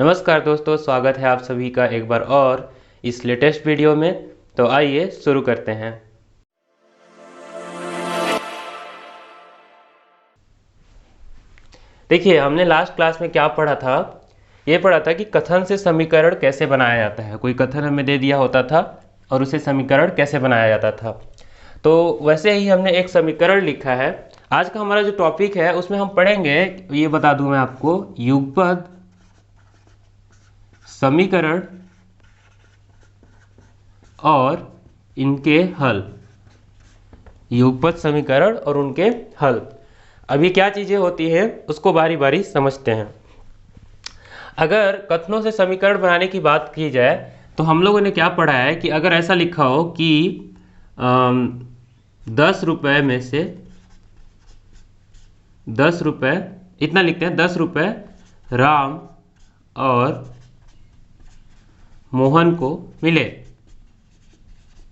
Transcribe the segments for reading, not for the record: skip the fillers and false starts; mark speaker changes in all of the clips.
Speaker 1: नमस्कार दोस्तों, स्वागत है आप सभी का एक बार और इस लेटेस्ट वीडियो में। तो आइए शुरू करते हैं। देखिए, हमने लास्ट क्लास में क्या पढ़ा था। ये पढ़ा था कि कथन से समीकरण कैसे बनाया जाता है। कोई कथन हमें दे दिया होता था और उसे समीकरण कैसे बनाया जाता था। तो वैसे ही हमने एक समीकरण लिखा है। आज का हमारा जो टॉपिक है उसमें हम पढ़ेंगे, ये बता दूं मैं आपको, युगपद समीकरण और इनके हल। युगपद समीकरण और उनके हल। अभी क्या चीजें होती हैं उसको बारी बारी समझते हैं। अगर कथनों से समीकरण बनाने की बात की जाए तो हम लोगों ने क्या पढ़ा है कि अगर ऐसा लिखा हो कि 10 रुपए में से 10 रुपए, इतना लिखते हैं, 10 रुपए राम और मोहन को मिले,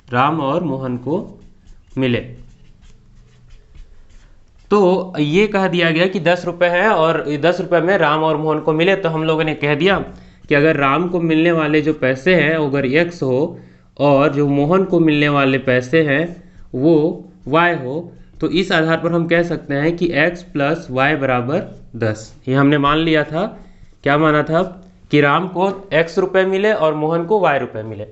Speaker 1: राम और मोहन को मिले। तो ये कह दिया गया कि 10 रुपए हैं और 10 रुपए में राम और मोहन को मिले। तो हम लोगों ने कह दिया कि अगर राम को मिलने वाले जो पैसे हैं अगर x हो और जो मोहन को मिलने वाले पैसे हैं वो y हो, तो इस आधार पर हम कह सकते हैं कि x प्लस वाई बराबर 10। ये हमने मान लिया था। क्या माना था? कि राम को x रुपए मिले और मोहन को y रुपए मिले।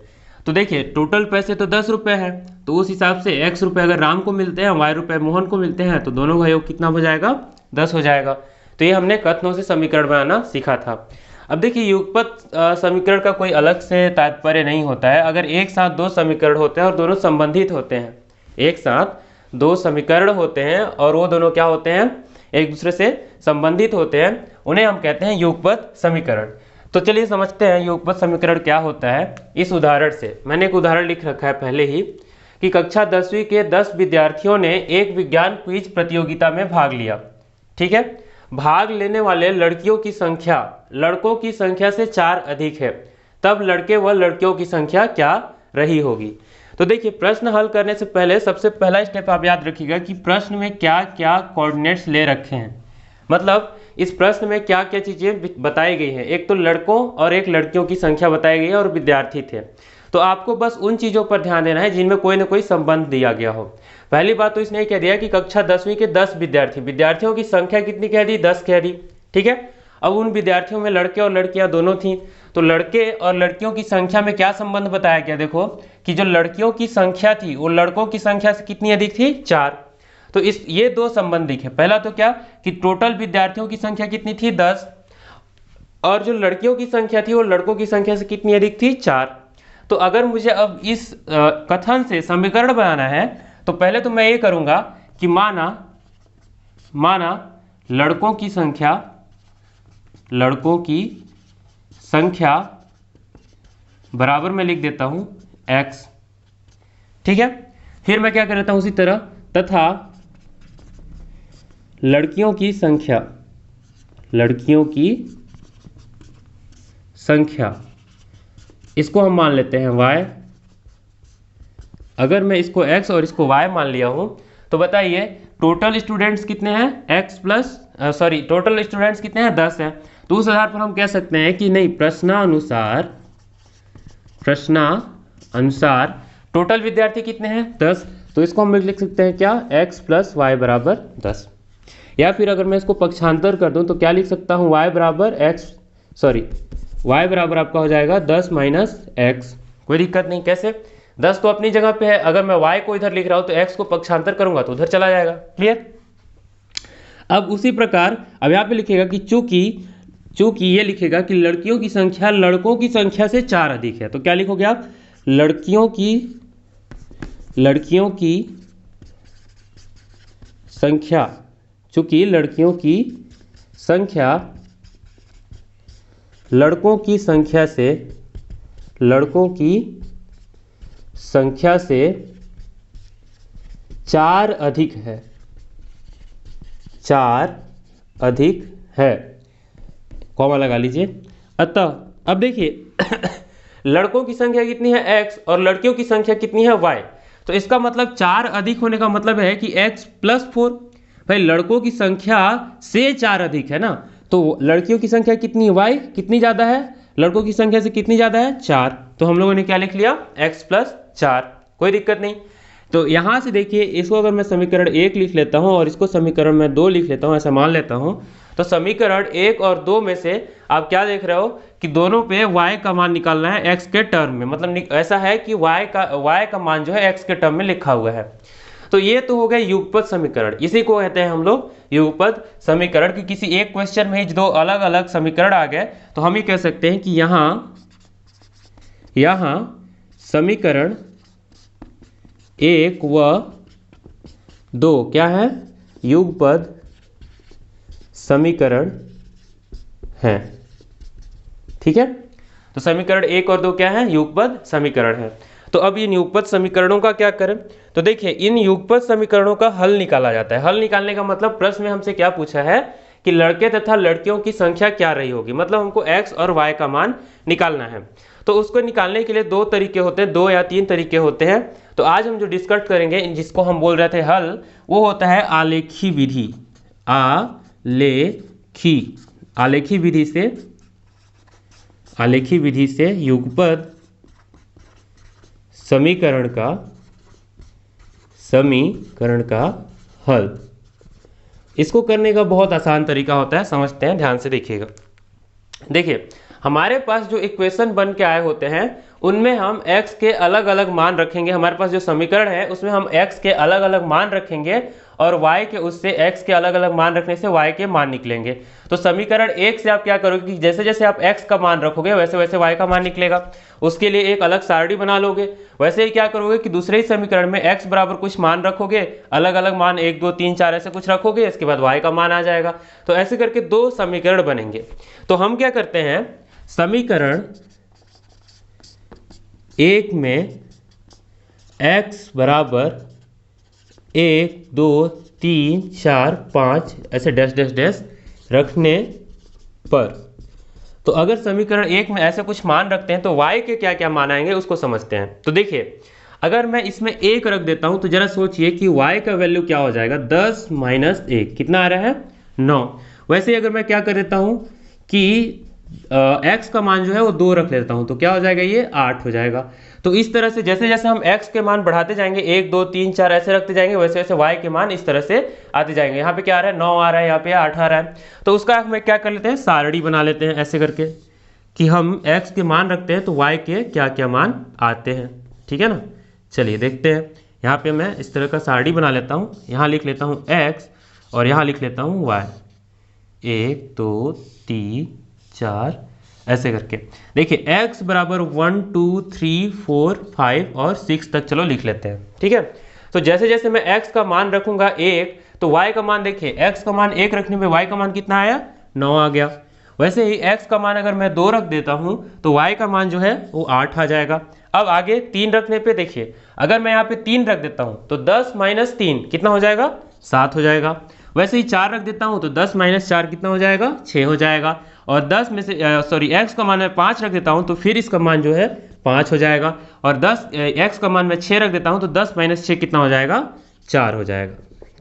Speaker 1: तो देखिए, टोटल पैसे तो 10 रुपए हैं, तो उस हिसाब से x रुपए अगर राम को मिलते हैं, y रुपए मोहन को मिलते हैं, तो दोनों का योग कितना हो जाएगा? 10 हो जाएगा। तो ये हमने कथनों से समीकरण बनाना सीखा था। अब देखिए, युगपत समीकरण का कोई अलग से तात्पर्य नहीं होता है। अगर एक साथ दो समीकरण होते हैं और दोनों संबंधित होते हैं, एक साथ दो समीकरण होते हैं और वो दोनों क्या होते हैं? एक दूसरे से संबंधित होते हैं, उन्हें हम कहते हैं युगपत समीकरण। तो चलिए समझते हैं युगपत समीकरण क्या होता है इस उदाहरण से। मैंने एक उदाहरण लिख रखा है पहले ही कि कक्षा 10वीं के 10 विद्यार्थियों ने एक विज्ञान क्विज प्रतियोगिता में भाग लिया। ठीक है, भाग लेने वाले लड़कियों की संख्या लड़कों की संख्या से 4 अधिक है, तब लड़के व लड़कियों की संख्या क्या रही होगी? तो देखिए, प्रश्न हल करने से पहले सबसे पहला स्टेप आप याद रखिएगा कि प्रश्न में क्या क्या कोऑर्डिनेट्स ले रखे हैं। मतलब इस प्रश्न में क्या क्या चीजें बताई गई हैं। एक तो लड़कों और एक लड़कियों की संख्या बताई गई है और विद्यार्थी थे। तो आपको बस उन चीजों पर ध्यान देना है जिनमें कोई ना कोई संबंध दिया गया हो। पहली बात तो इसने कह दिया कि कक्षा 10वीं के 10 विद्यार्थियों की संख्या कितनी कह दी? 10 कह दी। ठीक है, अब उन विद्यार्थियों में लड़के और लड़कियां दोनों थी, तो लड़के और लड़कियों की संख्या में क्या संबंध बताया गया? देखो कि जो लड़कियों की संख्या थी वो लड़कों की संख्या से कितनी अधिक थी? 4। तो ये दो संबंध दिखे। पहला तो क्या कि टोटल विद्यार्थियों की संख्या कितनी थी? 10, और जो लड़कियों की संख्या थी वो लड़कों की संख्या से कितनी अधिक थी? 4। तो अगर मुझे अब इस कथन से समीकरण बनाना है तो पहले तो मैं ये करूंगा कि माना लड़कों की संख्या बराबर में लिख देता हूं x। ठीक है, फिर मैं क्या कर देता हूं उसी तरह, तथा लड़कियों की संख्या इसको हम मान लेते हैं y। अगर मैं इसको x और इसको y मान लिया हूं तो बताइए टोटल स्टूडेंट्स कितने हैं? टोटल स्टूडेंट्स कितने हैं? 10 हैं। तो उस आधार पर हम कह सकते हैं कि नहीं, प्रश्नानुसार टोटल विद्यार्थी कितने हैं? 10। तो इसको हम लिख सकते हैं क्या? x प्लस वाई बराबर 10। या फिर अगर मैं इसको पक्षांतर कर दूं तो क्या लिख सकता हूं? y बराबर आपका हो जाएगा 10 माइनस x। कोई दिक्कत नहीं। कैसे? 10 तो अपनी जगह पे है, अगर मैं y को इधर लिख रहा हूं तो x को पक्षांतर करूंगा तो उधर चला जाएगा। क्लियर? अब उसी प्रकार अब यहाँ पे लिखेगा कि चूंकि ये लिखेगा कि लड़कियों की संख्या लड़कों की संख्या से 4 अधिक है, तो क्या लिखोगे आप? लड़कियों की संख्या, चूंकि लड़कियों की संख्या लड़कों की संख्या से 4 अधिक है, 4 अधिक है, कॉमा लगा लीजिए। अतः अब देखिए लड़कों की संख्या कितनी है? x और लड़कियों की संख्या कितनी है? y। तो इसका मतलब 4 अधिक होने का मतलब है कि x प्लस 4। भाई लड़कों की संख्या से 4 अधिक है ना, तो लड़कियों की संख्या कितनी है, y कितनी ज़्यादा है, लड़कों की संख्या से कितनी ज़्यादा है, 4। तो हम लोगों ने क्या लिख लिया, x + 4, कोई दिक्कत नहीं। तो यहाँ से देखिए, इसको अगर मैं समीकरण 1 लिख लेता हूँ और इसको समीकरण में 2 लिख लेता हूँ, ऐसा मान लेता हूँ, तो समीकरण 1 और 2 में से आप क्या देख रहे हो कि दोनों पे y का मान निकालना है x के टर्म में, मतलब ऐसा है कि y का मान जो है x के टर्म में लिखा हुआ है। तो ये तो हो गए युगपत समीकरण, इसी को कहते हैं हम लोग युगपत समीकरण। कि किसी एक क्वेश्चन में दो अलग अलग समीकरण आ गए तो हम ये कह सकते हैं कि यहाँ समीकरण 1 व 2 क्या है, युगपत समीकरण है। ठीक है, तो समीकरण 1 और 2 क्या है, युगपत समीकरण है। तो अब इन युगपत समीकरणों का क्या करें, तो देखिए इन युगपत समीकरणों का हल निकाला जाता है। हल निकालने का मतलब प्रश्न में हमसे क्या पूछा है कि लड़के तथा लड़कियों की संख्या क्या रही होगी, मतलब हमको x और y का मान निकालना है। तो उसको निकालने के लिए 2 तरीके होते हैं, 2 या 3 तरीके होते हैं। तो आज हम जो डिस्कस करेंगे, जिसको हम बोल रहे थे हल, वो होता है आलेखी विधि। आलेखी विधि से युगपत समीकरण का हल। इसको करने का बहुत आसान तरीका होता है, समझते हैं, ध्यान से देखिएगा। देखिए हमारे पास जो इक्वेशन बन के आए होते हैं उनमें हम x के अलग अलग मान रखेंगे। हमारे पास जो समीकरण है उसमें हम x के अलग अलग मान रखेंगे और y के उससे x के अलग अलग मान रखने से y के मान निकलेंगे। तो समीकरण 1 से आप क्या करोगे कि जैसे जैसे आप x का मान रखोगे वैसे वैसे y का मान निकलेगा, उसके लिए एक अलग सारणी बना लोगे। वैसे ही क्या करोगे कि दूसरे ही समीकरण में x बराबर कुछ मान रखोगे, अलग अलग मान 1 2 3 4 ऐसे कुछ रखोगे, इसके बाद y का मान आ जाएगा। तो ऐसे करके 2 समीकरण बनेंगे। तो हम क्या करते हैं, समीकरण 1 में x बराबर 1 2 3 4 5 ऐसे डैश डैश डैश रखने पर, तो अगर समीकरण 1 में ऐसे कुछ मान रखते हैं तो y के क्या क्या मान आएंगे उसको समझते हैं। तो देखिए अगर मैं इसमें 1 रख देता हूं तो जरा सोचिए कि y का वैल्यू क्या हो जाएगा, 10 - 1 कितना आ रहा है, 9। वैसे ही अगर मैं क्या कर देता हूं कि x का मान जो है वो 2 रख लेता हूं तो क्या हो जाएगा, ये 8 हो जाएगा। तो इस तरह से जैसे जैसे हम x के मान बढ़ाते जाएंगे, 1 2 3 4 ऐसे रखते जाएंगे, वैसे वैसे y के मान इस तरह से आते जाएंगे। यहाँ पे क्या आ रहा है, 9 आ रहा है, यहाँ पे 8 आ रहा है। तो उसका हम क्या कर लेते हैं, सारणी बना लेते हैं ऐसे करके कि हम x के मान रखते हैं तो y के क्या क्या मान आते हैं। ठीक है ना, चलिए देखते हैं। यहाँ पे मैं इस तरह का सारणी बना लेता हूँ, यहाँ लिख लेता हूँ x और यहाँ लिख लेता हूँ y, 1 2 3 4 ऐसे करके। देखिए x बराबर 1 2 3 4 5 और 6 तक चलो लिख लेते हैं। ठीक है, तो जैसे जैसे मैं x का मान रखूंगा 1 तो y का मान, देखिए x का मान 1 रखने पे y का मान कितना आया, 9 आ गया। वैसे ही x का मान अगर मैं 2 रख देता हूं तो y का मान जो है वो 8 आ जाएगा। अब आगे 3 रखने पे देखिए, अगर मैं यहाँ पे 3 रख देता हूं तो 10 - 3 कितना हो जाएगा, 7 हो जाएगा। वैसे ही 4 रख देता हूं तो 10 - 4 कितना हो जाएगा, 6 हो जाएगा। और 10 में से x का मान मैं 5 रख देता हूं तो फिर इसका मान जो है 5 हो जाएगा। और x का मान मैं 6 रख देता हूं तो 10 - 6 कितना हो जाएगा, 4 हो जाएगा।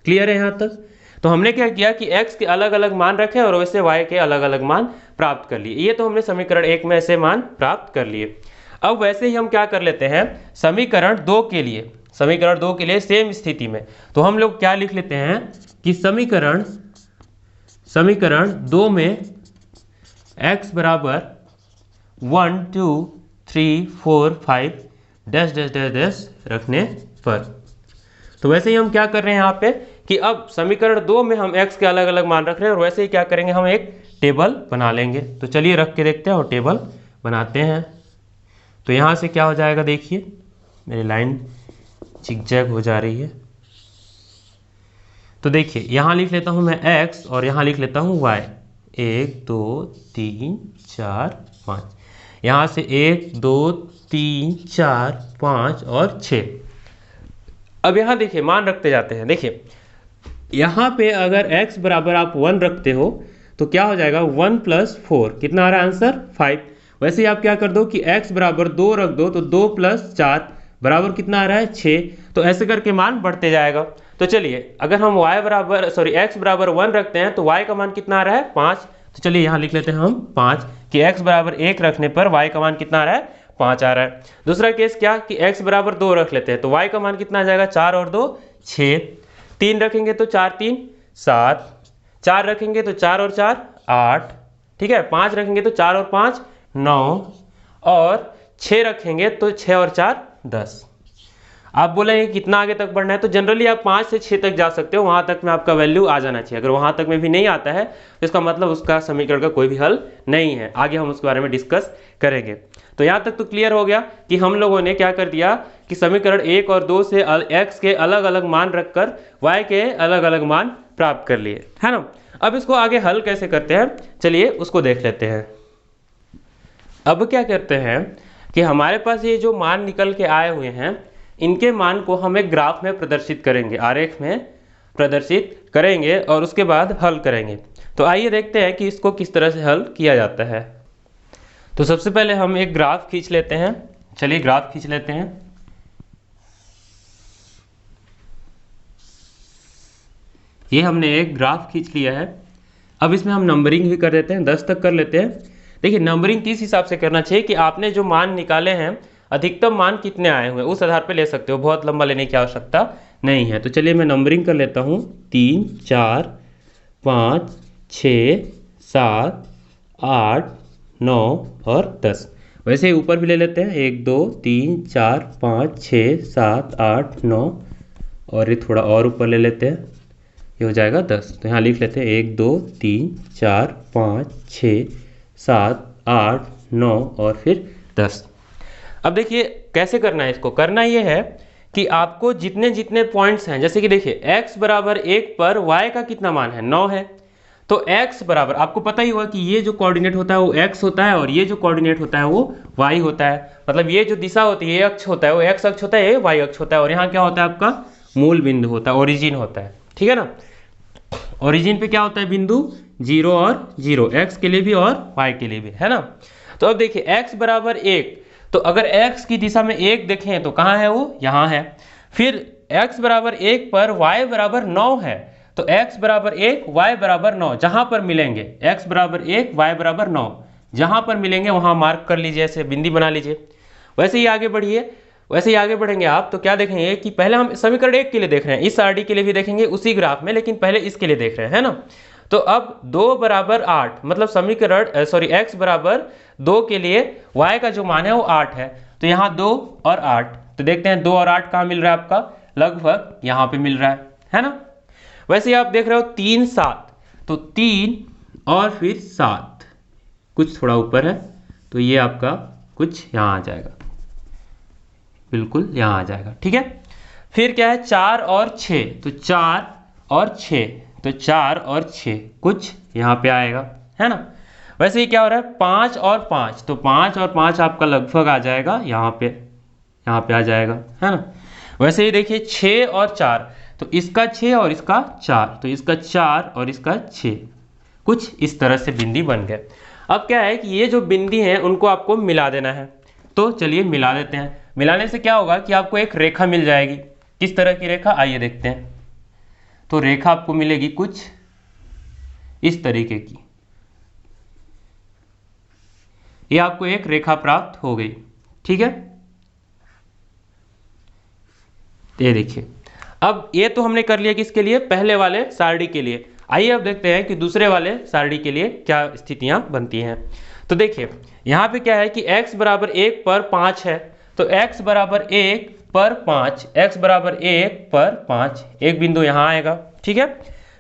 Speaker 1: क्लियर है यहाँ तक। तो हमने क्या किया कि x के अलग अलग मान रखे और वैसे y के अलग अलग मान प्राप्त कर लिए। ये तो हमने समीकरण 1 में ऐसे मान प्राप्त कर लिए। अब वैसे ही हम क्या कर लेते हैं, समीकरण 2 के लिए सेम स्थिति में तो हम लोग क्या लिख लेते हैं कि समीकरण 2 में x बराबर 1 2 3 4 5 डैश डैश डैश डैश रखने पर। तो वैसे ही हम क्या कर रहे हैं यहाँ पे कि अब समीकरण 2 में हम x के अलग अलग मान रख रहे हैं और वैसे ही क्या करेंगे, हम एक टेबल बना लेंगे। तो चलिए रख के देखते हैं और टेबल बनाते हैं। तो यहाँ से क्या हो जाएगा, देखिए मेरी लाइन जिगजैग हो जा रही है। तो देखिए यहाँ लिख लेता हूँ मैं x और यहाँ लिख लेता हूँ y, 1 2 3 4 5, यहाँ से 1 2 3 4 5 और 6। अब यहाँ देखिए मान रखते जाते हैं। देखिए यहाँ पे अगर x बराबर आप 1 रखते हो तो क्या हो जाएगा, 1 + 4 कितना आ रहा है आंसर, 5। वैसे ही आप क्या कर दो कि x बराबर 2 रख दो तो 2 + 4 बराबर कितना आ रहा है, 6। तो ऐसे करके मान बढ़ते जाएगा। तो चलिए अगर हम x बराबर 1 रखते हैं तो y का मान कितना आ रहा है, 5। तो चलिए यहाँ लिख लेते हैं हम 5 कि x बराबर 1 रखने पर y का मान कितना आ रहा है, 5 आ रहा है। दूसरा केस क्या कि x बराबर 2 रख लेते हैं तो y का मान कितना आ जाएगा, 4 और 2 6, 3 रखेंगे तो 4 3 7, 4 रखेंगे तो 4 और 4 8, ठीक है, 5 रखेंगे तो 4 और 5 9, और 6 रखेंगे तो 6 और 4 10। आप बोलेंगे कितना आगे तक बढ़ना है, तो जनरली आप 5 से 6 तक जा सकते हो, वहां तक में आपका वैल्यू आ जाना चाहिए। अगर वहां तक में भी नहीं आता है तो इसका मतलब उसका समीकरण का कोई भी हल नहीं है। आगे हम उसके बारे में डिस्कस करेंगे। तो यहाँ तक तो क्लियर हो गया कि हम लोगों ने क्या कर दिया कि समीकरण 1 और 2 से x के अलग अलग मान रखकर y के अलग अलग मान प्राप्त कर लिए, है ना। अब इसको आगे हल कैसे करते हैं, चलिए उसको देख लेते हैं। अब क्या करते हैं कि हमारे पास ये जो मान निकल के आए हुए हैं, इनके मान को हम एक ग्राफ में प्रदर्शित करेंगे, आरेख में प्रदर्शित करेंगे और उसके बाद हल करेंगे। तो आइए देखते हैं कि इसको किस तरह से हल किया जाता है। तो सबसे पहले हम एक ग्राफ खींच लेते हैं। चलिए ग्राफ खींच लेते हैं। ये हमने एक ग्राफ खींच लिया है। अब इसमें हम नंबरिंग भी कर देते हैं, 10 तक कर लेते हैं। देखिए नंबरिंग किस हिसाब से करना चाहिए कि आपने जो मान निकाले हैं अधिकतम मान कितने आए हुए हैं उस आधार पे ले सकते हो, बहुत लंबा लेने की आवश्यकता नहीं है। तो चलिए मैं नंबरिंग कर लेता हूँ 3 4 5 6 7 8 9 और 10। वैसे ही ऊपर भी ले लेते हैं 1 2 3 4 5 6 7 8 9 और ये थोड़ा और ऊपर ले लेते हैं, ये हो जाएगा 10। तो यहाँ लिख लेते हैं 1 2 3 4 5 6 7 8 9 और फिर 10। अब देखिए कैसे करना है इसको, करना ये है कि आपको जितने जितने पॉइंट्स हैं, जैसे कि देखिए x बराबर 1 पर y का कितना मान है, 9 है। तो x बराबर आपको पता ही होगा कि ये जो कोऑर्डिनेट होता है वो x होता है और ये जो कोऑर्डिनेट होता है वो y होता है। मतलब ये जो दिशा होती है, ये अक्ष होता है वो x अक्ष होता है, ये y अक्ष होता है। और यहाँ क्या होता है आपका मूल बिंदु होता है, ओरिजिन होता है, ठीक है ना। ओरिजिन पे क्या होता है बिंदु 0 और 0, x के लिए भी और y के लिए भी, है ना। तो अब देखिए x बराबर 1, तो अगर x की दिशा में 1 देखें तो कहाँ है वो, यहाँ है। फिर x बराबर 1 पर y बराबर 9 है, तो x बराबर 1 y बराबर 9 जहां पर मिलेंगे, x बराबर 1 y बराबर 9 जहां पर मिलेंगे वहां मार्क कर लीजिए, ऐसे बिंदी बना लीजिए। वैसे ही आगे बढ़िए, वैसे ही आगे बढ़ेंगे आप तो क्या देखेंगे कि पहले हम समीकरण 1 के लिए देख रहे हैं, इस आरडी के लिए भी देखेंगे उसी ग्राफ में, लेकिन पहले इसके लिए देख रहे हैं, है ना। तो अब 2 बराबर 8 मतलब समीकरण x बराबर 2 के लिए y का जो मान है वो 8 है। तो यहाँ 2 और 8, तो देखते हैं 2 और 8 कहाँ मिल रहा है आपका, लगभग यहाँ पे मिल रहा है ना। वैसे ही आप देख रहे हो 3 7, तो 3 और फिर 7 कुछ थोड़ा ऊपर है, तो ये आपका कुछ यहाँ आ जाएगा, बिल्कुल यहाँ आ जाएगा, ठीक है। फिर क्या है 4 और 6, तो 4 और 6, तो 4 और 6 कुछ यहाँ पे आएगा, है ना। वैसे ही क्या हो रहा है 5 और 5, तो 5 और 5 आपका लगभग आ जाएगा यहाँ पे आ जाएगा, है ना। वैसे ही देखिए 6 और 4, तो इसका 6 और इसका 4, तो इसका 4 और इसका 6 कुछ इस तरह से बिंदी बन गए। अब क्या है कि ये जो बिंदी हैं उनको आपको मिला देना है, तो चलिए मिला देते हैं। मिलाने से क्या होगा कि आपको एक रेखा मिल जाएगी। किस तरह की रेखा, आइए देखते हैं। तो रेखा आपको मिलेगी कुछ इस तरीके की, ये आपको एक रेखा प्राप्त हो गई, ठीक है। ये देखिए, अब ये तो हमने कर लिया किसके लिए, पहले वाले सारणी के लिए। आइए अब देखते हैं कि दूसरे वाले सारणी के लिए क्या स्थितियां बनती हैं। तो देखिए यहाँ पे क्या है कि x बराबर 1 पर 5 है, तो x बराबर 1 पर 5, x बराबर 1 पर 5 एक बिंदु यहाँ आएगा, ठीक है।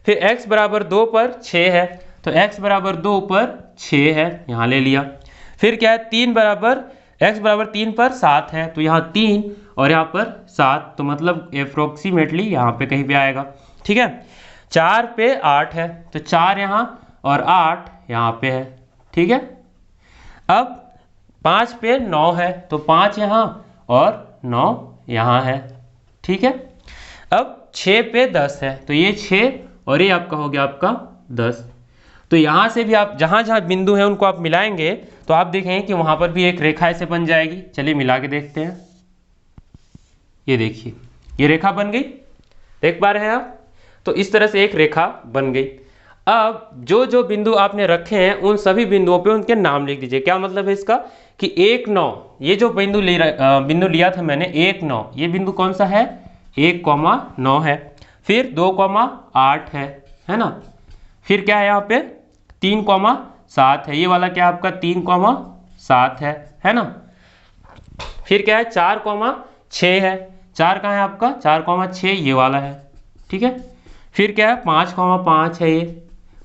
Speaker 1: फिर x बराबर 2 पर 6 है, तो x बराबर 2 पर 6 है, यहाँ ले लिया। फिर क्या है x बराबर 3 पर 7 है, तो यहाँ 3 और यहाँ पर 7, तो मतलब अप्रोक्सीमेटली यहाँ पे कहीं भी आएगा, ठीक है। 4 पे 8 है, तो 4 यहाँ और 8 यहाँ पे है, ठीक है। अब 5 पे 9 है, तो 5 यहाँ और 9 यहाँ है, ठीक है। अब 6 पे 10 है, तो ये 6 और ये आपका हो गया आपका 10। तो यहाँ से भी आप जहाँ जहाँ बिंदु हैं उनको आप मिलाएंगे तो आप देखेंगे कि वहाँ पर भी एक रेखा ऐसे बन जाएगी। चलिए मिला के देखते हैं। ये देखिए ये रेखा बन गई, देख पा रहे हैं आप। तो इस तरह से एक रेखा बन गई। अब जो जो बिंदु आपने रखे हैं उन सभी बिंदुओं पे उनके नाम लिख दीजिए। क्या मतलब है इसका कि 1 9, ये जो बिंदु बिंदु लिया था मैंने 1 9, ये बिंदु कौन सा है 1,9 है। फिर 2,8 है ना। फिर क्या है यहाँ पे 3,7 है, ये वाला क्या है आपका 3,7 है ना। फिर क्या है 4,6 है, 4 कहाँ है आपका 4,6 ये वाला है, ठीक है। फिर क्या है 5,5 है ये।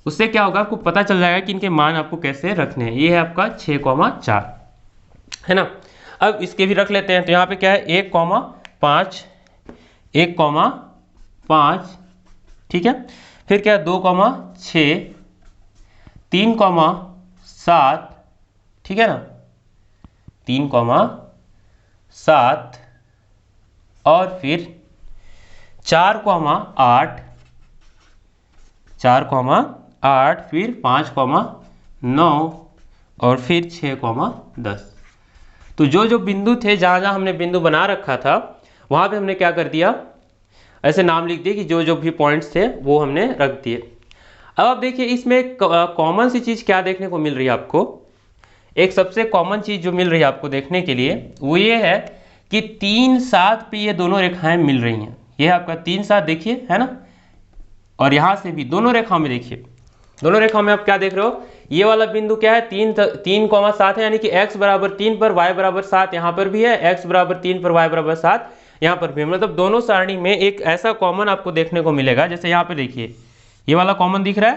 Speaker 1: उससे क्या होगा आपको पता चल जाएगा कि इनके मान आपको कैसे रखने हैं। ये है आपका 6,4 है ना। अब इसके भी रख लेते हैं। तो यहाँ पे क्या है 1,5 1,5, ठीक है। फिर क्या है 2,6 3,7, ठीक है ना 3,7 और फिर 4,8 फिर 5,9 और फिर 6,10। तो जो जो बिंदु थे जहाँ जहाँ हमने बिंदु बना रखा था वहाँ पे हमने क्या कर दिया, ऐसे नाम लिख दिए कि जो जो भी पॉइंट्स थे वो हमने रख दिए। अब आप देखिए इसमें कॉमन सी चीज़ क्या देखने को मिल रही है आपको। एक सबसे कॉमन चीज़ जो मिल रही है आपको देखने के लिए वो ये है कि 3,7 पे ये दोनों रेखाएं मिल रही हैं। ये है आपका 3,7 देखिए, है ना। और यहाँ से भी दोनों रेखाओं में देखिए, दोनों रेखाओं में आप क्या देख रहे हो, ये वाला बिंदु क्या है 3,7 है, यानी कि x बराबर 3 पर y बराबर 7 यहाँ पर भी है, x बराबर 3 पर y बराबर 7 यहाँ पर भी है। मतलब दोनों सारणी में एक ऐसा कॉमन आपको देखने को मिलेगा। जैसे यहाँ पे देखिए ये वाला कॉमन दिख रहा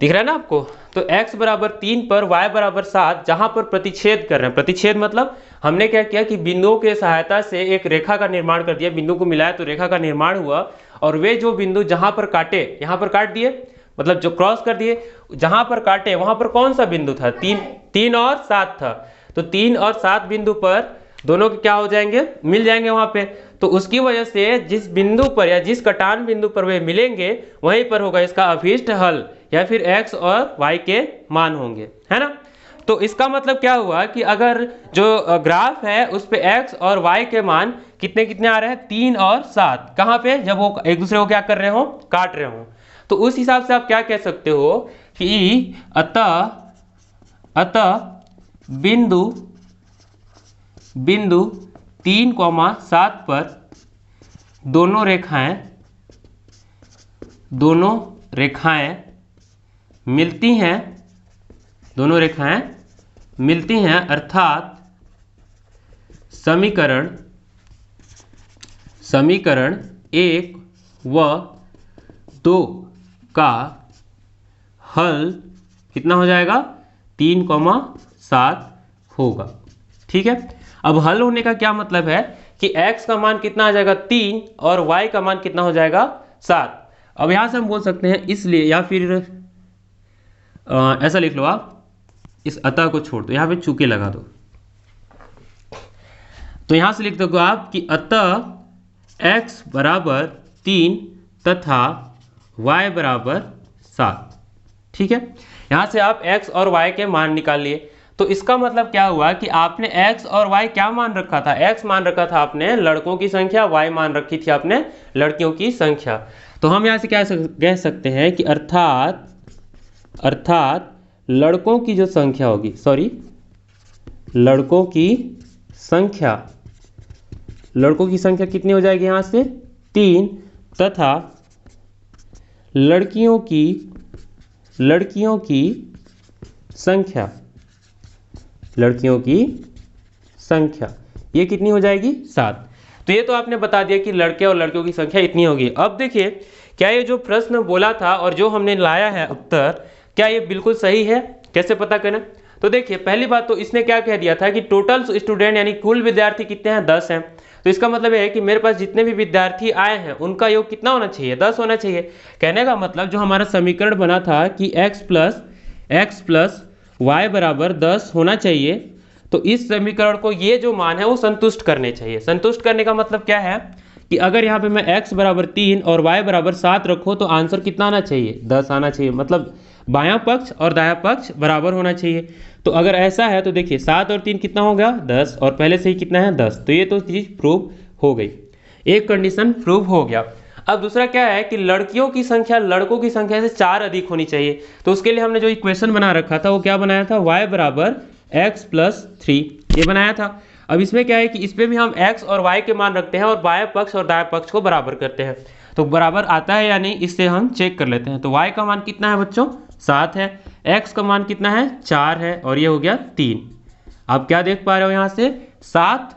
Speaker 1: है ना आपको। तो x बराबर 3 पर y बराबर 7 जहाँ पर प्रतिच्छेद कर रहे हैं, प्रतिच्छेद मतलब हमने क्या किया कि बिंदुओं के सहायता से एक रेखा का निर्माण कर दिया, बिंदु को मिलाया तो रेखा का निर्माण हुआ। और वे जो बिंदु जहाँ पर काटे, यहाँ पर काट दिए, मतलब जो क्रॉस कर दिए, जहां पर काटे वहां पर कौन सा बिंदु था 3 और 7 था। तो 3 और 7 बिंदु पर दोनों के क्या हो जाएंगे, मिल जाएंगे वहां पे। तो उसकी वजह से जिस बिंदु पर या जिस कटान बिंदु पर वे मिलेंगे वहीं पर होगा इसका अभीष्ट हल, या फिर x और y के मान होंगे, है ना। तो इसका मतलब क्या हुआ कि अगर जो ग्राफ है उस पे x और y के मान कितने कितने आ रहे हैं 3 और 7, कहाँ पे जब वो एक दूसरे को क्या कर रहे हो, काट रहे हो। तो उस हिसाब से आप क्या कह सकते हो कि अतः बिंदु 3,7 पर दोनों रेखाएं मिलती हैं, अर्थात समीकरण 1 व 2 का हल कितना हो जाएगा 3,7 होगा, ठीक है। अब हल होने का क्या मतलब है कि x का मान कितना आ जाएगा 3 और y का मान कितना हो जाएगा 7। अब यहां से हम बोल सकते हैं इसलिए, या फिर ऐसा लिख लो आप, इस अतः को छोड़ दो, यहां पे चूके लगा दो। तो यहां से लिख दो आप कि अतः x बराबर 3 तथा y बराबर 7, ठीक है। यहां से आप x और y के मान निकाल लिए। तो इसका मतलब क्या हुआ कि आपने x और y क्या मान रखा था, x मान रखा था आपने लड़कों की संख्या, y मान रखी थी आपने लड़कियों की संख्या। तो हम यहां से क्या कह सकते हैं कि अर्थात लड़कों की जो संख्या होगी, लड़कों की संख्या कितनी हो जाएगी यहां से 3 तथा लड़कियों की संख्या ये कितनी हो जाएगी 7। तो ये तो आपने बता दिया कि लड़के और लड़कियों की संख्या इतनी होगी। अब देखिए क्या ये जो प्रश्न बोला था और जो हमने लाया है उत्तर, क्या ये बिल्कुल सही है, कैसे पता करें। तो देखिए पहली बात तो इसने क्या कह दिया था कि टोटल स्टूडेंट यानी कुल विद्यार्थी कितने हैं 10 हैं। तो इसका मतलब है कि मेरे पास जितने भी विद्यार्थी आए हैं उनका योग कितना होना चाहिए 10 होना चाहिए। कहने का मतलब जो हमारा समीकरण बना था कि x प्लस y बराबर 10 होना चाहिए, तो इस समीकरण को ये जो मान है वो संतुष्ट करने चाहिए। संतुष्ट करने का मतलब क्या है कि अगर यहाँ पे मैं x बराबर 3 और y बराबर 7 रखो तो आंसर कितना आना चाहिए 10 आना चाहिए, मतलब बायां पक्ष और दायां पक्ष बराबर होना चाहिए। तो अगर ऐसा है तो देखिए 7 और 3 कितना हो गया 10, और पहले से ही कितना है 10, तो ये तो चीज़ प्रूव हो गई, एक कंडीशन प्रूव हो गया। अब दूसरा क्या है कि लड़कियों की संख्या लड़कों की संख्या से 4 अधिक होनी चाहिए। तो उसके लिए हमने जो इक्वेशन बना रखा था वो क्या बनाया था, y बराबर x + 3 ये बनाया था। अब इसमें क्या है कि इस पर भी हम x और y के मान रखते हैं और बाएं पक्ष और दाएं पक्ष को बराबर करते हैं। तो बराबर आता है या नहीं इससे हम चेक कर लेते हैं। तो y का मान कितना है बच्चों, 7 है, x का मान कितना है, 4 है, और ये हो गया 3। आप क्या देख पा रहे हो यहाँ से, 7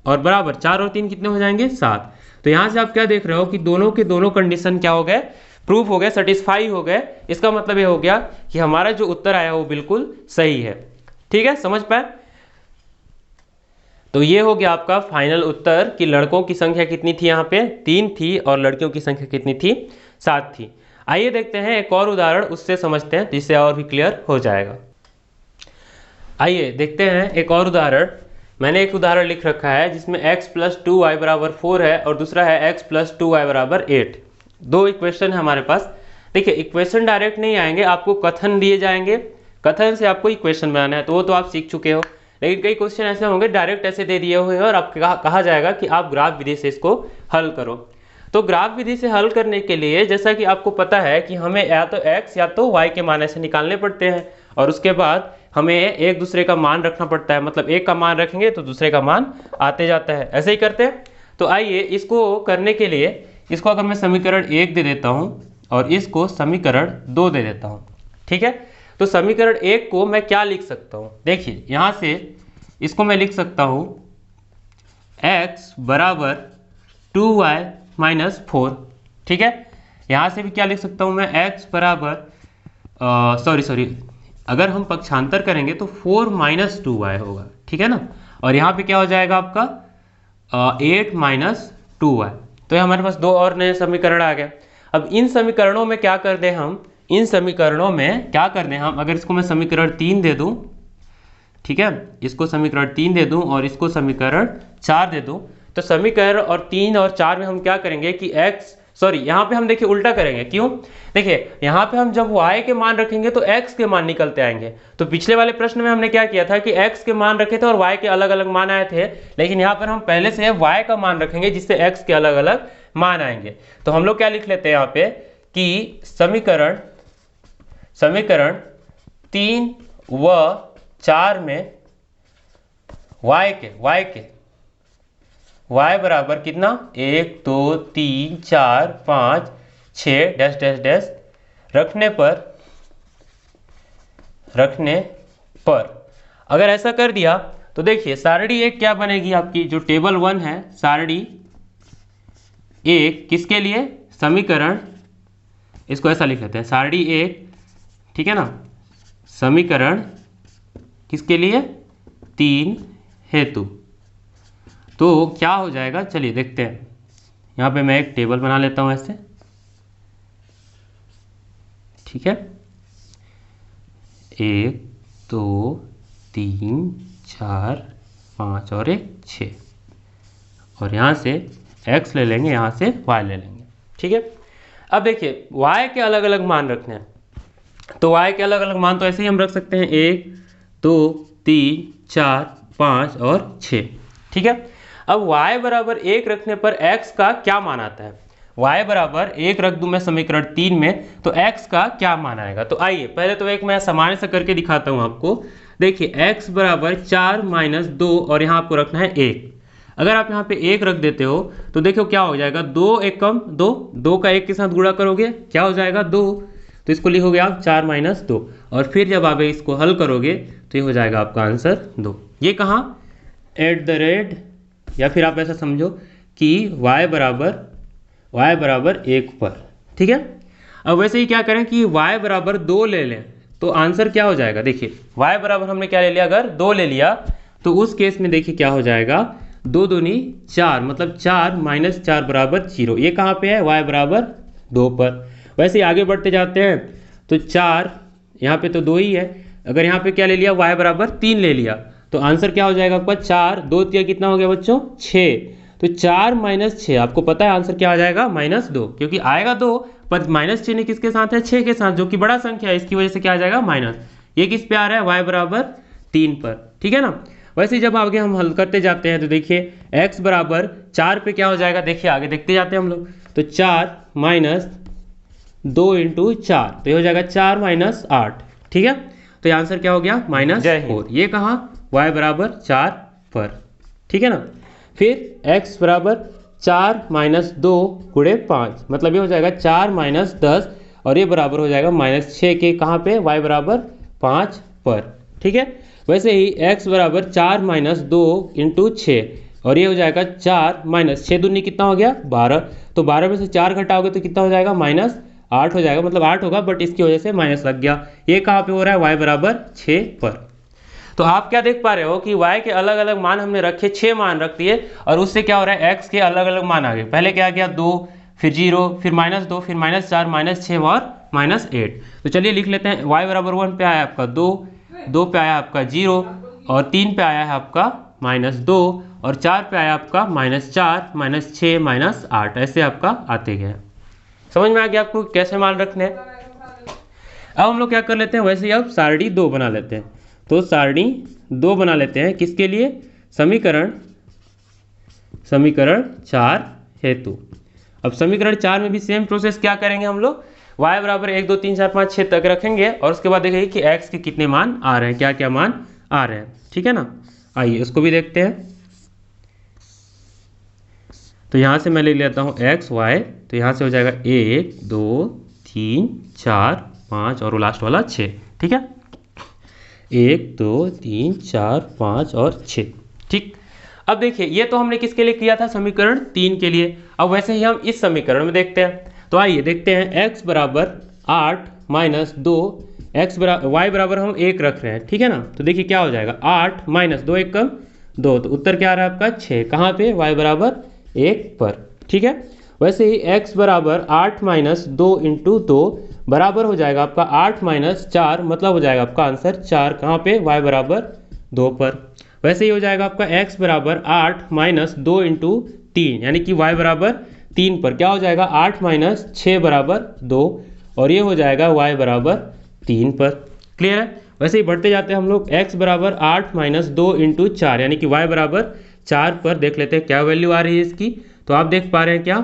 Speaker 1: और बराबर 4 और 3 कितने हो जाएंगे, 7। तो यहाँ से आप क्या देख रहे हो कि दोनों के दोनों कंडीशन क्या हो गए, प्रूफ हो गए, सेटिस्फाई हो गए। इसका मतलब ये हो गया कि हमारा जो उत्तर आया वो बिल्कुल सही है। ठीक है, समझ पाए। तो ये हो गया आपका फाइनल उत्तर कि लड़कों की संख्या कितनी थी, यहाँ पे 3 थी और लड़कियों की संख्या कितनी थी, 7 थी। आइए देखते हैं एक और उदाहरण, उससे समझते हैं जिससे और भी क्लियर हो जाएगा। आइए देखते हैं एक और उदाहरण। मैंने एक उदाहरण लिख रखा है जिसमें x + 2y = 4 है और दूसरा है x + 2y = 8। दो इक्वेशन है हमारे पास। देखिए इक्वेशन डायरेक्ट नहीं आएंगे, आपको कथन दिए जाएंगे, कथन से आपको इक्वेशन बनाना है, तो वो तो आप सीख चुके हो। लेकिन कई क्वेश्चन ऐसे होंगे डायरेक्ट ऐसे दे दिए हुए हैं और आपको कहा जाएगा कि आप ग्राफ विधि से इसको हल करो। तो ग्राफ विधि से हल करने के लिए जैसा कि आपको पता है कि हमें या तो x या तो y के मान ऐसे निकालने पड़ते हैं और उसके बाद हमें एक दूसरे का मान रखना पड़ता है। मतलब एक का मान रखेंगे तो दूसरे का मान आते जाता है, ऐसे ही करते हैं। तो आइए इसको करने के लिए इसको अगर मैं समीकरण 1 दे देता हूँ और इसको समीकरण 2 दे देता हूँ, ठीक है। तो समीकरण 1 को मैं क्या लिख सकता हूँ, देखिए यहाँ से इसको मैं लिख सकता हूँ x = 2y - 4, ठीक है। यहाँ से भी क्या लिख सकता हूँ मैं, x बराबर अगर हम पक्षांतर करेंगे तो 4 - 2y होगा, ठीक है ना। और यहाँ पे क्या हो जाएगा आपका 8 - 2y। तो हमारे पास दो और नए समीकरण आ गए। अब इन समीकरणों में क्या कर दें हम, अगर इसको मैं समीकरण 3 दे दूं, ठीक है, इसको समीकरण 3 दे दूं और इसको समीकरण 4 दे दूं, तो समीकरण और 3 और 4 में हम क्या करेंगे कि यहाँ पे हम देखिए उल्टा करेंगे। क्यों, देखिए यहाँ पे हम जब y के मान रखेंगे तो x के मान निकलते आएंगे। तो पिछले वाले प्रश्न में हमने क्या किया था कि x के मान रखे थे और y के अलग अलग मान आए थे, लेकिन यहाँ पर हम पहले से y का मान रखेंगे जिससे x के अलग अलग मान आएंगे। तो हम लोग क्या लिख लेते हैं यहाँ पे कि समीकरण 3 व 4 में y बराबर कितना, 1 2 3 4 5 6 डैश डैश डैश रखने पर अगर ऐसा कर दिया तो देखिए सारणी 1 क्या बनेगी आपकी, जो टेबल 1 है सारणी 1 किसके लिए, समीकरण, इसको ऐसा लिख लेते हैं सारणी 1, ठीक है ना, समीकरण किसके लिए, 3 हेतु। तो क्या हो जाएगा, चलिए देखते हैं। यहाँ पे मैं एक टेबल बना लेता हूँ ऐसे, ठीक है, 1 2 3 4 5 और 1 6, और यहाँ से x ले लेंगे, यहाँ से y ले लेंगे, ठीक है। अब देखिए y के अलग अलग मान रखने हैं, तो y के अलग अलग मान तो ऐसे ही हम रख सकते हैं 1 2 3 4 5 और 6, ठीक है। अब y बराबर 1 रखने पर x का क्या मान आता है, y बराबर 1 रख दूं मैं समीकरण 3 में तो x का क्या मान आएगा। तो आइए पहले तो एक मैं सामान्य से करके दिखाता हूं आपको। देखिए x बराबर 4 - 2 और यहाँ आपको रखना है 1। अगर आप यहाँ पे 1 रख देते हो तो देखो क्या हो जाएगा, 2 1 कम 2, 2 का 1 के साथ गुणा करोगे क्या हो जाएगा 2, तो इसको लिखोगे आप 4 - 2, और फिर जब आप इसको हल करोगे तो ये हो जाएगा आपका आंसर 2। ये कहाँ, @ या फिर आप ऐसा समझो कि y बराबर 1 पर, ठीक है। अब वैसे ही क्या करें कि y बराबर 2 ले लें तो आंसर क्या हो जाएगा, देखिए y बराबर हमने क्या ले लिया, अगर 2 ले लिया तो उस केस में देखिए क्या हो जाएगा, 2 दूनी 4, मतलब 4 - 4 बराबर 0। ये कहाँ पे है, y बराबर 2 पर। वैसे ही आगे बढ़ते जाते हैं तो 4 यहाँ पे तो 2 ही है, अगर यहाँ पे क्या ले लिया, y बराबर 3 ले लिया तो आंसर क्या हो जाएगा आपका, 4 2 3 कितना हो गया बच्चों, 6। तो 4 - 6, आपको पता है आंसर क्या आ जाएगा, -2, क्योंकि आएगा 2 पर -, चिन्ह किसके साथ है, 6 के साथ, जो कि बड़ा संख्या है, इसकी वजह से क्या आ जाएगा माइनस। ये किस पे आ रहा है, y बराबर 3 पर, ठीक है ना। वैसे ही जब आगे हम हल करते जाते हैं तो देखिए x बराबर 4 पे क्या हो जाएगा, देखिए आगे देखते जाते हैं हम लोग। तो 4 माइनस 2 इंटू 4, तो ये हो जाएगा 4 माइनस 8। ठीक है, तो ये आंसर क्या हो गया -4। ये कहाँ y बराबर 4 पर। ठीक है ना। फिर x बराबर 4 माइनस 2 गुणे 5, मतलब ये हो जाएगा 4 माइनस 10 और ये बराबर हो जाएगा -6 के कहाँ पे, y बराबर 5 पर। ठीक है, वैसे ही x बराबर 4 माइनस 2 इंटू 6 और ये हो जाएगा 4 माइनस 6 दूनी कितना हो गया 12, तो 12 में से 4 घटाओगे तो कितना हो जाएगा -8 हो जाएगा, मतलब 8 होगा बट इसकी वजह से माइनस लग गया। ये कहाँ पे हो रहा है, y बराबर 6 पर। तो आप क्या देख पा रहे हो कि y के अलग अलग मान हमने रखे, 6 मान रख दिए और उससे क्या हो रहा है x के अलग अलग मान आ गए। पहले क्या गया 2, फिर 0, फिर -2, फिर -4, -6 और -8। तो चलिए लिख लेते हैं। y बराबर 1 पे आया आपका 2, 2 पे आया आपका 0 और 3 पे आया है आपका -2 और 4 पे आया आपका -4, -6, -8, ऐसे आपका आते गए। समझ में आ गया आपको कैसे मान रखने हैं। अब हम लोग क्या कर लेते हैं, वैसे ही अब सारणी 2 बना लेते हैं। तो सारणी 2 बना लेते हैं किसके लिए, समीकरण 4 हेतु। अब समीकरण 4 में भी सेम प्रोसेस क्या करेंगे हम लोग, y बराबर 1 2 3 4 5 6 तक रखेंगे और उसके बाद देखेंगे कि x के कितने मान आ रहे हैं, क्या क्या मान आ रहे हैं। ठीक है ना, आइए उसको भी देखते हैं। तो यहाँ से मैं ले लेता हूँ x y, तो यहाँ से हो जाएगा 1 2 3 4 5 और वो लास्ट वाला 6। ठीक है, 1 2 3 4 5 और 6। ठीक, अब देखिए ये तो हमने किसके लिए किया था, समीकरण 3 के लिए। अब वैसे ही हम इस समीकरण में देखते हैं। तो आइए देखते हैं, x बराबर 8 माइनस 2, x बराबर y बराबर हम 1 रख रहे हैं। ठीक है ना, तो देखिए क्या हो जाएगा 8 माइनस 2 1 कम 2, तो उत्तर क्या आ रहा है आपका 6, कहाँ पे, y बराबर 1 पर। ठीक है, वैसे ही x बराबर 8 माइनस 2 इंटू 2 बराबर हो जाएगा आपका 8 माइनस 4, मतलब हो जाएगा आपका आंसर 4, कहाँ पे, y बराबर 2 पर। वैसे ही हो जाएगा आपका x बराबर 8 माइनस 2 इंटू 3, यानी कि y बराबर 3 पर, क्या हो जाएगा 8 माइनस 6 बराबर 2 और ये हो जाएगा y बराबर 3 पर। क्लियर है। वैसे ही बढ़ते जाते हैं हम लोग, x बराबर 8 माइनस 2 इंटू 4, यानी कि y बराबर 4 पर। देख लेते हैं क्या वैल्यू आ रही है इसकी। तो आप देख पा रहे हैं क्या,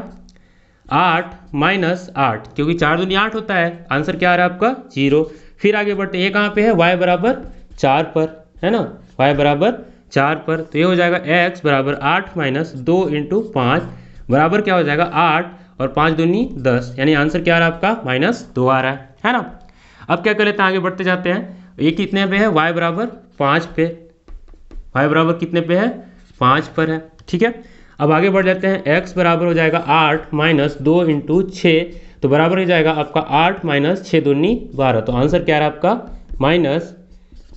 Speaker 1: 8 माइनस 8, क्योंकि 4 दूनी 8 होता है, आंसर क्या आ रहा है आपका 0। फिर आगे बढ़ते, ये कहाँ पे है, y बराबर 4 पर, है ना, y बराबर 4 पर। तो ये हो जाएगा x बराबर 8 माइनस 2 इंटू 5 बराबर क्या हो जाएगा 8 और 5 दूनी 10, यानी आंसर क्या आ रहा है आपका -2 आ रहा है ना। अब क्या कर लेते हैं, आगे बढ़ते जाते हैं। ये कितने पे है, y बराबर 5 पे, y बराबर कितने पे है 5 पर है। ठीक है, अब आगे बढ़ जाते हैं, x बराबर हो जाएगा 8 माइनस 2 इंटू 6, तो बराबर हो जाएगा आपका 8 माइनस 6 दूनी 12, तो आंसर क्या आ रहा है आपका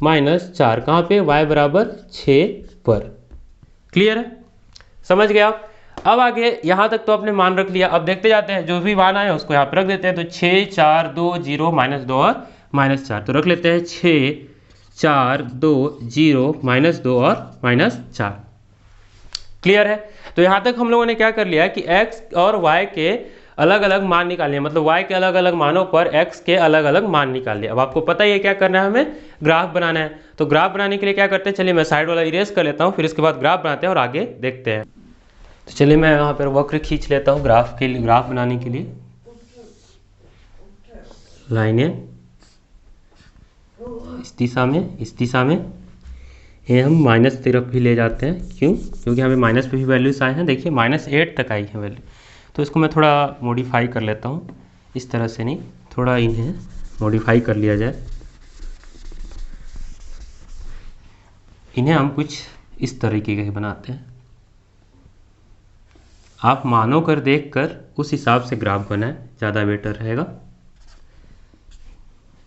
Speaker 1: -4, कहाँ पे, y बराबर 6 पर। क्लियर है, समझ गए आप। अब आगे यहाँ तक तो आपने मान रख लिया। अब देखते जाते हैं, जो भी मान आए उसको यहाँ पे रख देते हैं। तो 6 4 2 0 -2 और -4, तो रख लेते हैं 6 4 2 0 -2 और -4। क्लियर है। तो यहाँ तक हम लोगों ने क्या कर लिया कि x और y के अलग अलग मान निकाल लिए, मतलब y के अलग अलग मानों पर x के अलग अलग मान निकाल लिए। अब आपको पता ही है क्या करना है, हमें ग्राफ बनाना है। तो ग्राफ बनाने के लिए क्या करते हैं, चलिए मैं साइड वाला इरेज कर लेता हूँ, फिर इसके बाद ग्राफ बनाते हैं और आगे देखते हैं। तो चलिए मैं यहाँ पर वक्र खींच लेता हूँ ग्राफ के लिए, ग्राफ बनाने के लिए लाइनें इस दिशा में ये हम माइनस तरफ भी ले जाते हैं। क्यों, क्योंकि हमें माइनस पे भी वैल्यूज आए हैं। देखिए -8 तक आई है वैल्यू, तो इसको मैं थोड़ा मॉडिफाई कर लेता हूँ, इस तरह से नहीं, थोड़ा इन्हें मॉडिफाई कर लिया जाए। इन्हें हम कुछ इस तरीके के बनाते हैं। आप मानों कर देख कर उस हिसाब से ग्राफ बनाएं, ज़्यादा बेटर रहेगा।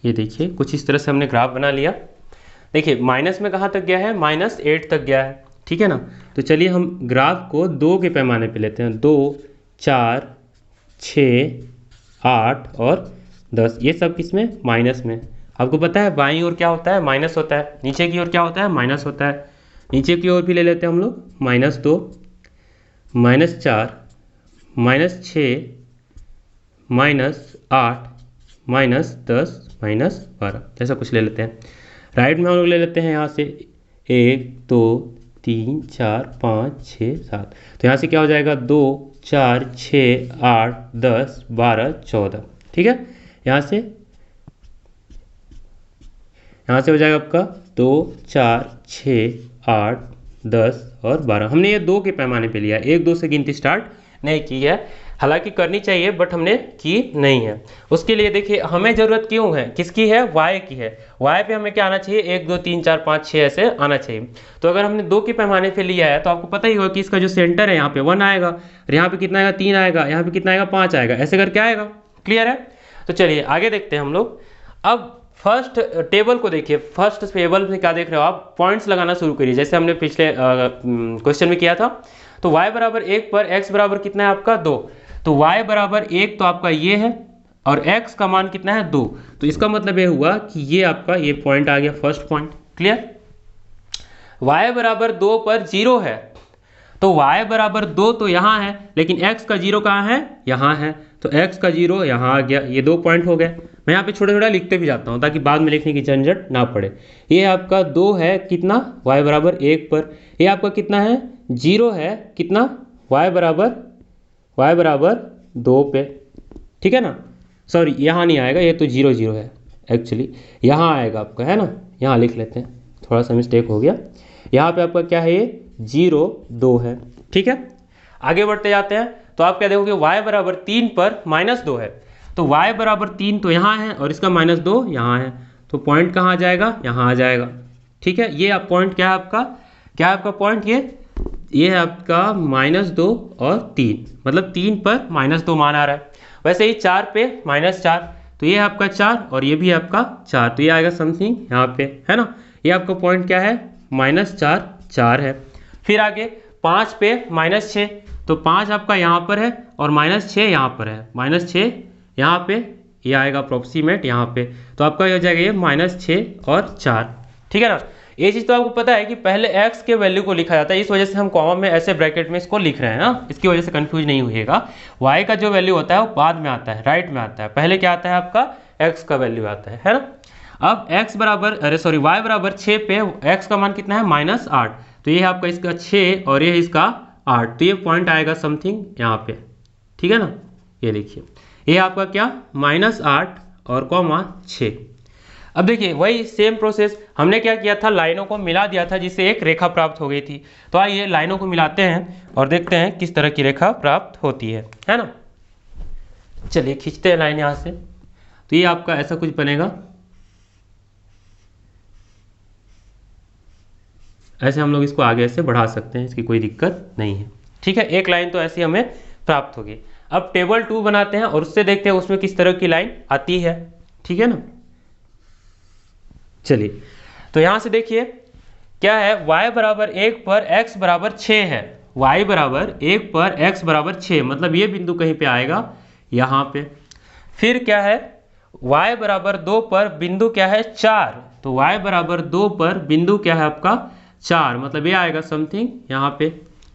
Speaker 1: ये देखिए कुछ इस तरह से हमने ग्राफ बना लिया। देखिए माइनस में कहाँ तक गया है, -8 तक गया है। ठीक है ना, तो चलिए हम ग्राफ को 2 के पैमाने पे लेते हैं। 2 4 6 8 और 10, ये सब किसमें, माइनस में। आपको पता है बाईं ओर क्या होता है, माइनस होता है, नीचे की ओर क्या होता है, माइनस होता है। नीचे की ओर भी ले लेते हैं हम लोग, -2 -4 -6 -8 -10 -12, ऐसा कुछ ले लेते हैं। राइट में हम लोग ले लेते हैं यहाँ से 1 2 3 4 5 6 7, तो यहाँ से क्या हो जाएगा 2 4 6 8 10 12 14। ठीक है, यहाँ से हो जाएगा आपका 2 4 6 8 10 और 12। हमने ये 2 के पैमाने पे लिया, 1 2 से गिनती स्टार्ट नहीं की है, हालांकि करनी चाहिए बट हमने की नहीं है। उसके लिए देखिए हमें ज़रूरत क्यों है, किसकी है, y की है। y पे हमें क्या आना चाहिए, 1 2 3 4 5 6 ऐसे आना चाहिए। तो अगर हमने 2 के पैमाने पे लिया है तो आपको पता ही होगा कि इसका जो सेंटर है यहाँ पे 1 आएगा, और यहाँ पे कितना आएगा, 3 आएगा, यहाँ पे कितना आएगा, 5 आएगा, ऐसे करके आएगा। क्लियर है? तो चलिए आगे देखते हैं हम लोग। अब फर्स्ट टेबल को देखिए, फर्स्ट टेबल में क्या देख रहे हो आप, पॉइंट्स लगाना शुरू करिए जैसे हमने पिछले क्वेश्चन में किया था। तो y बराबर 1 पर x बराबर कितना है आपका 2, तो y बराबर 1 तो आपका ये है और x का मान कितना है 2, तो इसका मतलब ये हुआ कि ये आपका ये पॉइंट आ गया, फर्स्ट पॉइंट। क्लियर? y बराबर 2 पर 0 है, तो y बराबर 2 तो यहाँ है, लेकिन x का 0 कहाँ है, यहाँ है, तो x का 0 यहाँ आ गया। ये 2 पॉइंट हो गए। मैं यहाँ पे छोटा छोटा लिखते भी जाता हूँ ताकि बाद में लिखने की झंझट ना पड़े। ये आपका 2 है कितना, y बराबर 1 पर, ये आपका कितना है 0 है कितना, y बराबर 2 पे। ठीक है ना, सॉरी यहाँ नहीं आएगा, ये तो 0 0 है एक्चुअली, यहाँ आएगा आपका, है ना, यहाँ लिख लेते हैं, थोड़ा सा मिस्टेक हो गया। यहाँ पे आपका क्या है, ये 0 2 है। ठीक है, आगे बढ़ते जाते हैं। तो आप क्या देखोगे, y बराबर 3 पर -2 है, तो y बराबर 3 तो यहाँ है और इसका -2 यहाँ है, तो पॉइंट कहाँ आ जाएगा, यहाँ आ जाएगा। ठीक है, ये आप पॉइंट क्या है आपका, क्या है आपका पॉइंट, ये है आपका -2 और 3, मतलब 3 पर -2 मान आ रहा है। वैसे ही 4 पे -4, तो ये है आपका 4 और ये भी आपका 4, तो ये आएगा समथिंग यहाँ पे, है ना। ये आपका पॉइंट क्या है, -4 4 है। फिर आगे 5 पे -6, तो 5 आपका यहाँ पर है और -6 यहाँ पर है, -6 यहाँ पे, ये आएगा अप्रोक्सीमेट यहाँ पे, तो आपका ये हो जाएगा ये -6 और 4। ठीक है ना। ये चीज़ तो आपको पता है कि पहले x के वैल्यू को लिखा जाता है, इस वजह से हम कॉमा में ऐसे ब्रैकेट में इसको लिख रहे हैं ना, इसकी वजह से कंफ्यूज नहीं होइएगा। y का जो वैल्यू होता है वो बाद में आता है, राइट में आता है, पहले क्या आता है आपका x का वैल्यू आता है ना। अब x बराबर y बराबर 6 पे x का मान कितना है, -8, तो ये है आपका इसका 6 और ये है इसका 8, तो ये पॉइंट आएगा समथिंग यहाँ पे। ठीक है ना, ये देखिए ये आपका क्या, -8 और कॉमा 6। अब देखिए वही सेम प्रोसेस हमने क्या किया था, लाइनों को मिला दिया था जिससे एक रेखा प्राप्त हो गई थी। तो आइए लाइनों को मिलाते हैं और देखते हैं किस तरह की रेखा प्राप्त होती है ना। चलिए खींचते हैं लाइन यहाँ से, तो ये आपका ऐसा कुछ बनेगा, ऐसे हम लोग इसको आगे से बढ़ा सकते हैं, इसकी कोई दिक्कत नहीं है। ठीक है, एक लाइन तो ऐसी हमें प्राप्त होगी। अब टेबल 2 बनाते हैं और उससे देखते हैं उसमें किस तरह की लाइन आती है। ठीक है ना, चलिए तो यहां से देखिए क्या है, y बराबर 1 पर x बराबर 6 है, y बराबर 1 पर x बराबर 6, मतलब ये बिंदु कहीं पे आएगा यहाँ पे। फिर क्या है, y बराबर 2 पर बिंदु क्या है 4, तो y बराबर 2 पर बिंदु क्या है आपका 4, मतलब ये आएगा समथिंग यहाँ पे।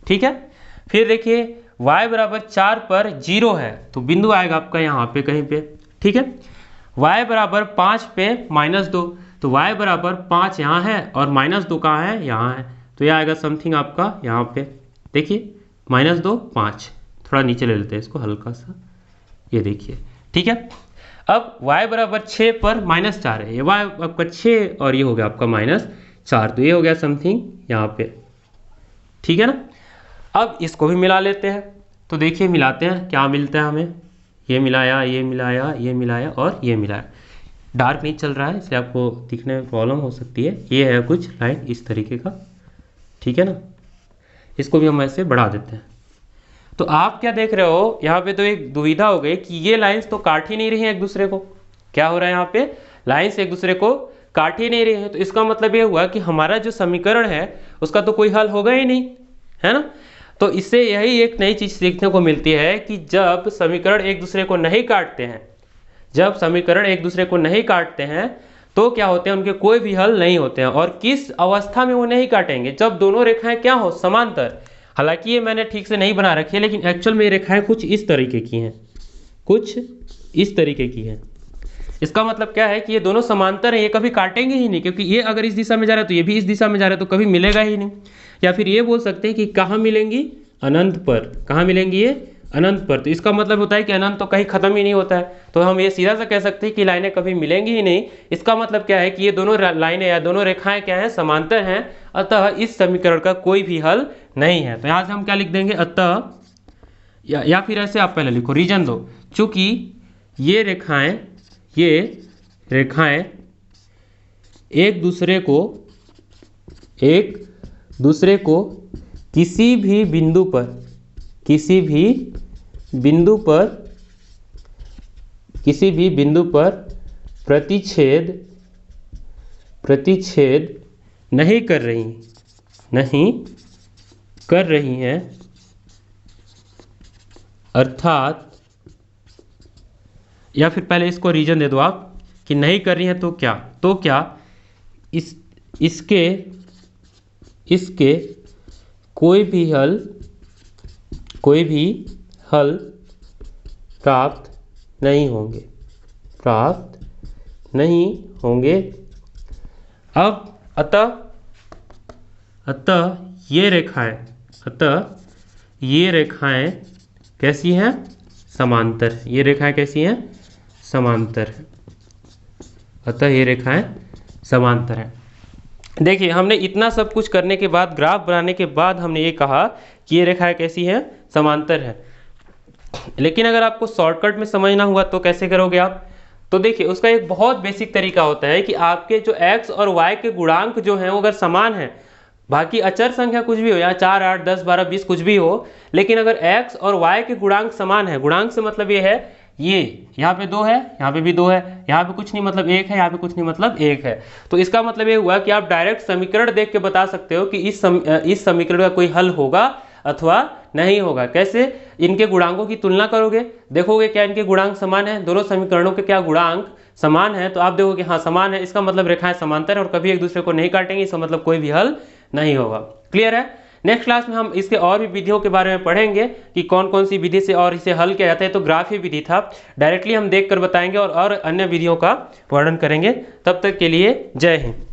Speaker 1: ठीक है, फिर देखिए y बराबर 4 पर 0 है, तो बिंदु आएगा आपका यहाँ पे कहीं पे। ठीक है, y बराबर 5 पे -2, तो y बराबर 5 यहाँ है और -2 कहाँ है, यहाँ है, तो ये आएगा समथिंग आपका यहाँ पे। देखिए -2 5, थोड़ा नीचे ले लेते हैं इसको हल्का सा, ये देखिए। ठीक है, अब y बराबर 6 पर -4 है, ये y आपका 6 और ये हो गया आपका -4, तो ये हो गया समथिंग यहाँ पे। ठीक है ना, अब इसको भी मिला लेते हैं, तो देखिए मिलाते हैं क्या मिलता है हमें, ये मिलाया, ये मिलाया, ये मिलाया और ये मिलाया। डार्क नहीं चल रहा है इसलिए आपको दिखने में प्रॉब्लम हो सकती है, ये है कुछ लाइन इस तरीके का। ठीक है ना, इसको भी हम ऐसे बढ़ा देते हैं। तो आप क्या देख रहे हो यहाँ पे, तो एक दुविधा हो गई कि ये लाइंस तो काट ही नहीं रही हैं एक दूसरे को। क्या हो रहा है यहाँ पे, लाइंस एक दूसरे को काट ही नहीं रही है, तो इसका मतलब ये हुआ कि हमारा जो समीकरण है उसका तो कोई हल होगा ही नहीं, है ना। तो इससे यही एक नई चीज सीखने को मिलती है कि जब समीकरण एक दूसरे को नहीं काटते हैं, जब समीकरण एक दूसरे को नहीं काटते हैं तो क्या होते हैं, उनके कोई भी हल नहीं होते हैं। और किस अवस्था में वो नहीं काटेंगे, जब दोनों रेखाएं क्या हो, समांतर। हालांकि ये मैंने ठीक से नहीं बना रखी है, लेकिन एक्चुअल में ये रेखाएं कुछ इस तरीके की हैं, कुछ इस तरीके की हैं। इसका मतलब क्या है कि ये दोनों समांतर हैं, ये कभी काटेंगे ही नहीं, क्योंकि ये अगर इस दिशा में जा रहा है तो ये भी इस दिशा में जा रहा है, तो कभी मिलेगा ही नहीं। या फिर ये बोल सकते हैं कि कहाँ मिलेंगी, अनंत पर। कहाँ मिलेंगी ये, अनंत पर। तो इसका मतलब होता है कि अनंत तो कहीं खत्म ही नहीं होता है, तो हम ये सीधा सा कह सकते हैं कि लाइनें कभी मिलेंगी ही नहीं। इसका मतलब क्या है कि ये दोनों लाइनें या दोनों रेखाएं क्या हैं, समांतर हैं, अतः इस समीकरण का कोई भी हल नहीं है। तो यहाँ से हम क्या लिख देंगे, अतः या फिर ऐसे आप पहले लिखो, रीजन दो, चूंकि ये रेखाएं एक दूसरे को किसी भी बिंदु पर प्रतिच्छेद नहीं कर रही हैं, अर्थात, या फिर पहले इसको रीजन दे दो आप कि नहीं कर रही हैं तो क्या इसके कोई भी हल प्राप्त नहीं होंगे। अब अतः ये रेखाएं कैसी हैं, समांतर। ये रेखाएं कैसी हैं, समांतर है। अतः ये रेखाएं समांतर हैं। देखिए हमने इतना सब कुछ करने के बाद, ग्राफ बनाने के बाद हमने ये कहा कि ये रेखाएं कैसी हैं, समांतर है। लेकिन अगर आपको शॉर्टकट में समझना हुआ तो कैसे करोगे आप, तो देखिए उसका एक बहुत बेसिक तरीका होता है कि आपके जो x और y के गुणांक जो हैं वो अगर समान है, बाकी अचर संख्या कुछ भी हो, यहाँ 4, 8, 10, 12, 20 कुछ भी हो, लेकिन अगर x और y के गुणांक समान है, गुणांक से मतलब ये है, ये यहाँ पे 2 है, यहाँ पे भी 2 है, यहाँ पे कुछ नहीं मतलब 1 है, यहाँ पे कुछ नहीं मतलब 1 है, तो इसका मतलब ये हुआ कि आप डायरेक्ट समीकरण देख के बता सकते हो कि इस समीकरण का कोई हल होगा अथवा नहीं होगा। कैसे, इनके गुणांकों की तुलना करोगे, देखोगे क्या इनके गुणांक समान है, दोनों समीकरणों के क्या गुणांक समान है, तो आप देखोगे हाँ समान है, इसका मतलब रेखाएं समांतर है और कभी एक दूसरे को नहीं काटेंगे, इसका मतलब कोई भी हल नहीं होगा। क्लियर है। नेक्स्ट क्लास में हम इसके और भी विधियों के बारे में पढ़ेंगे कि कौन कौन सी विधि से और इसे हल किया जाता है। तो ग्राफ ही विधि था, डायरेक्टली हम देख कर बताएंगे और अन्य विधियों का वर्णन करेंगे। तब तक के लिए जय हिंद।